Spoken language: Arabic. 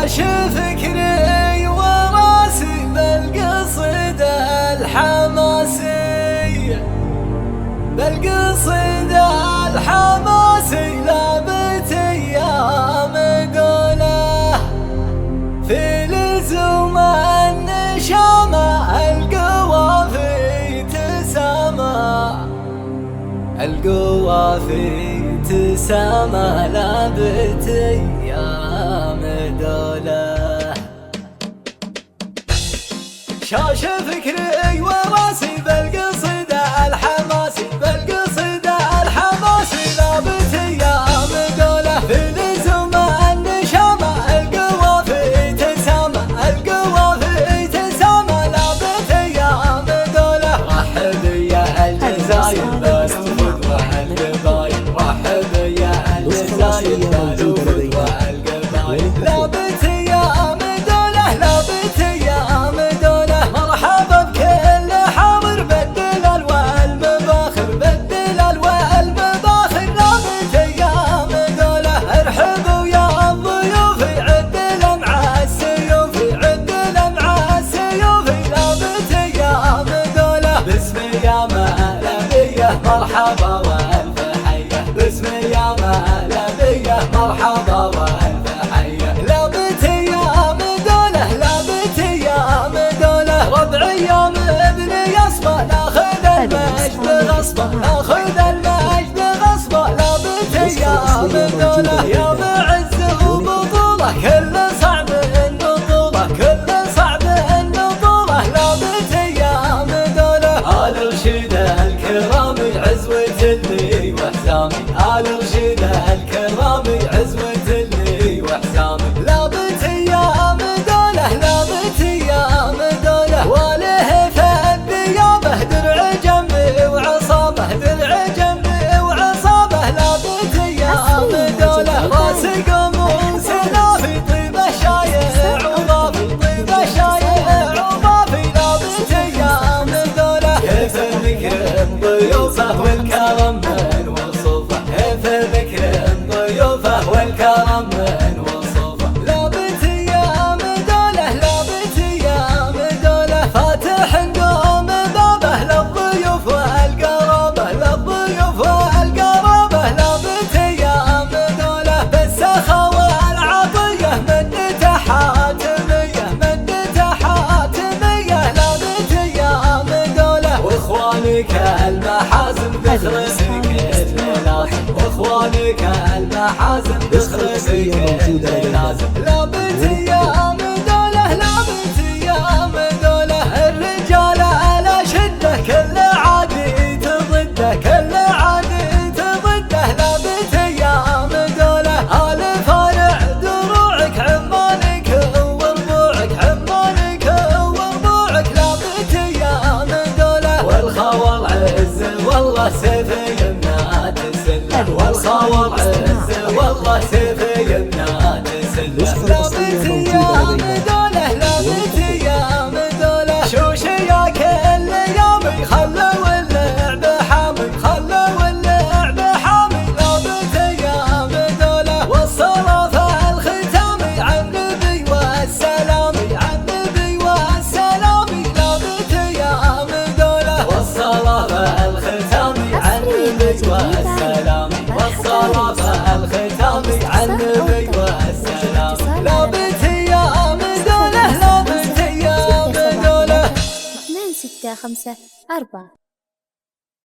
شاش فكري وراسي بالقصيد الحماسي، بالقصيد الحماسي لابت ايام دوله في لزوم النشامه القوافي تسامى، القوافي تسامى لابت ايام دوله. شاش فكري وراسي بالقصيد الحماسي، بالقصيد الحماسي لابت ايام دوله في لزوم النشامه القوافي تسامى، القوافي تسامى لابت ايام دوله. رحب يا الجزاير بالوفود والقبايل، رحب يا الجزاير بالوفود والقبايل لابت ايام دوله، لابت ايام دوله. مرحبا بكل حاضر بالدلال والمباخر، بالدلال والمباخر لابت ايام دوله. ارحبوا يا الضيوف عدل مع السيوف، عدل مع السيوف لابت ايام دوله. باسم يا مهلبيه مرحبا والف حيه، باسم يا مهلبيه مرحبا والف حيه لابت ايام دوله، لابت ايام دوله. ربع يوم ابن يصبه ناخذ المجد غصبه، ناخذ المجد غصبه لابت ايام دوله. يا معز وبطوله كل صعب النطوله، كل صعب النطوله لابت ايام دوله. آل رشيد الكرام عزوة اللي وحسامي، آل رشيد الكرام عزوة اللي وحسامي لابت ايام دوله، لابت ايام دوله. واله فالثيابه درع جنبي وعصابه، درع جنبي وعصابه لابت ايام دوله. راس قاموس نافي طيب الشايع وضافي، طيب الشايع وضافي لابت ايام دوله. كيف نكرم ضيوفه والكرم من وصوفه، كيف نكرم ضيوفه والكرم من وصوفه لابت ايام دوله، لابت ايام دوله. فاتح نقوم بابه للضيوف والقرابه، للضيوف والقرابه لابت ايام دوله. بالسخاء والعطيه مدته حاتميه، مدته حاتميه لابت ايام دوله. واخوانك المحازن بخرسك اللازم، واخوانك المحازن بخرسك اللازم لابت ايام دوله، لابت ايام دوله. الرجال على شده كل عادي تضده، كل عادي تضده لابت ايام دوله. آل فارع دروعك عمانك وربوعك، عمانك وربوعك لابت ايام دوله. والخوال عز والله سيف يمنى تسله، والخوال عز والله سيف يمنى تسله لابت ايام دوله، لابت ايام دوله. شوش يا كل يومي خلوا اللعب حامي، خلوا اللعب حامي لابت ايام دوله. والصلاة الختامي عن النبي والسلامي، عن النبي والسلامي لابت ايام دوله. والصلاة الختامي عن النبي والسلامي، والصلاة الختامي عن النبي والسلام لابت ايام دوله، لابت ايام دوله. 2 6 5 4